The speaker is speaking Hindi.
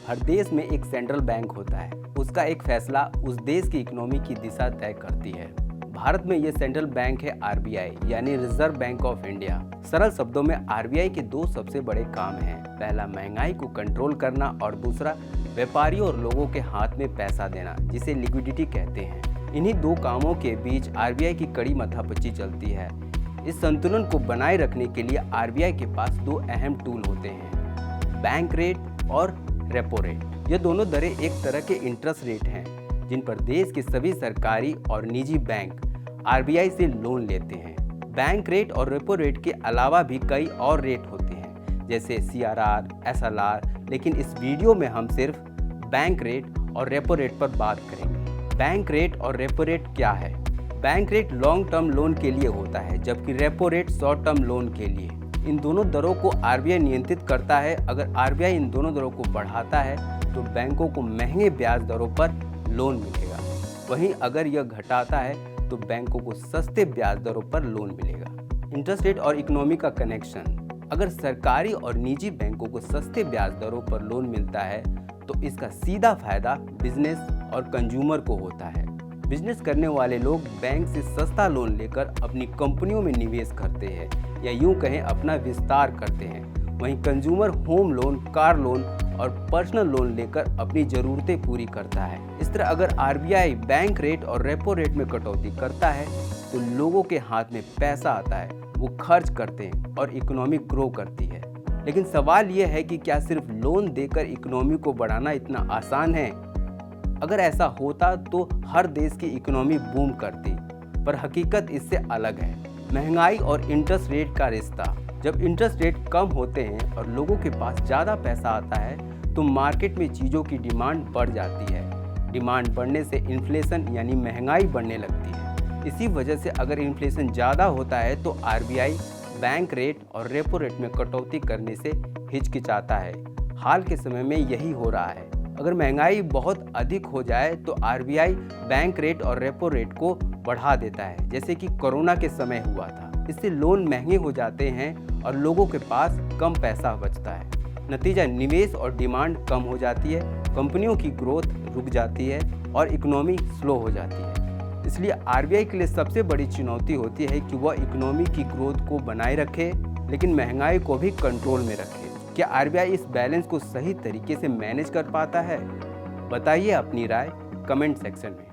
हर देश में एक सेंट्रल बैंक होता है। उसका एक फैसला उस देश की इकोनॉमी की दिशा तय करती है। भारत में ये सेंट्रल बैंक है आरबीआई यानी रिजर्व बैंक ऑफ इंडिया। सरल शब्दों में आरबीआई के दो सबसे बड़े काम हैं। पहला महंगाई को कंट्रोल करना और दूसरा व्यापारियों और लोगों के हाथ में पैसा देना, जिसे लिक्विडिटी कहते हैं। इन्हीं दो कामों के बीच आरबीआई की कड़ी माथापच्ची चलती है। इस संतुलन को बनाए रखने के लिए आरबीआई के पास दो अहम टूल होते हैं, बैंक रेट और रेपो रेट। ये दोनों दरें एक तरह के इंटरेस्ट रेट हैं जिन पर देश के सभी सरकारी और निजी बैंक आरबीआई से लोन लेते हैं। बैंक रेट और रेपो रेट के अलावा भी कई और रेट होते हैं जैसे सीआरआर, एसएलआर, लेकिन इस वीडियो में हम सिर्फ बैंक रेट और रेपो रेट पर बात करेंगे। बैंक रेट और रेपो रेट क्या है? Bank rate long term loan के लिए होता है जबकि repo rate short term loan के लिए। इन दोनों दरों को आरबीआई नियंत्रित करता है। अगर आरबीआई इन दोनों दरों को बढ़ाता है तो बैंकों को महंगे ब्याज दरों पर लोन मिलेगा, वहीं अगर यह घटाता है तो बैंकों को सस्ते ब्याज दरों पर लोन मिलेगा। इंटरेस्ट रेट और इकोनॉमी का कनेक्शन। अगर सरकारी और निजी बैंकों को सस्ते ब्याज दरों पर लोन मिलता है तो इसका सीधा फायदा बिजनेस और कंज्यूमर को होता है। बिजनेस करने वाले लोग बैंक से सस्ता लोन लेकर अपनी कंपनियों में निवेश करते हैं या यूं कहें अपना विस्तार करते हैं। वहीं consumer home loan, car loan और पर्सनल लोन लेकर अपनी ज़रूरतें पूरी करता है। इस तरह अगर आरबीआई बैंक रेट और रेपो रेट में कटौती करता है तो लोगों के हाथ में पैसा आता है, वो खर्च करते हैं और इकोनॉमी ग्रो करती है। लेकिन सवाल यह है कि क्या सिर्फ लोन देकर इकोनॉमी को बढ़ाना इतना आसान है? अगर ऐसा होता तो हर देश की इकोनॉमी बूम करती, पर हकीकत इससे अलग है। महंगाई और इंटरेस्ट रेट का रिश्ता। जब इंटरेस्ट रेट कम होते हैं और लोगों के पास ज़्यादा पैसा आता है तो मार्केट में चीज़ों की डिमांड बढ़ जाती है। डिमांड बढ़ने से इन्फ्लेशन यानी महंगाई बढ़ने लगती है। इसी वजह से अगर इन्फ्लेशन ज़्यादा होता है तो आरबीआई बैंक रेट और रेपो रेट में कटौती करने से हिचकिचाता है। हाल के समय में यही हो रहा है। अगर महंगाई बहुत अधिक हो जाए तो आरबीआई बैंक रेट और रेपो रेट को बढ़ा देता है, जैसे कि कोरोना के समय हुआ था। इससे लोन महंगे हो जाते हैं और लोगों के पास कम पैसा बचता है। नतीजा निवेश और डिमांड कम हो जाती है, कंपनियों की ग्रोथ रुक जाती है और इकोनॉमी स्लो हो जाती है। इसलिए आरबीआई के लिए सबसे बड़ी चुनौती होती है कि वह इकोनॉमी की ग्रोथ को बनाए रखे लेकिन महंगाई को भी कंट्रोल में रखे। क्या आरबीआई इस बैलेंस को सही तरीके से मैनेज कर पाता है? बताइए अपनी राय कमेंट सेक्शन में।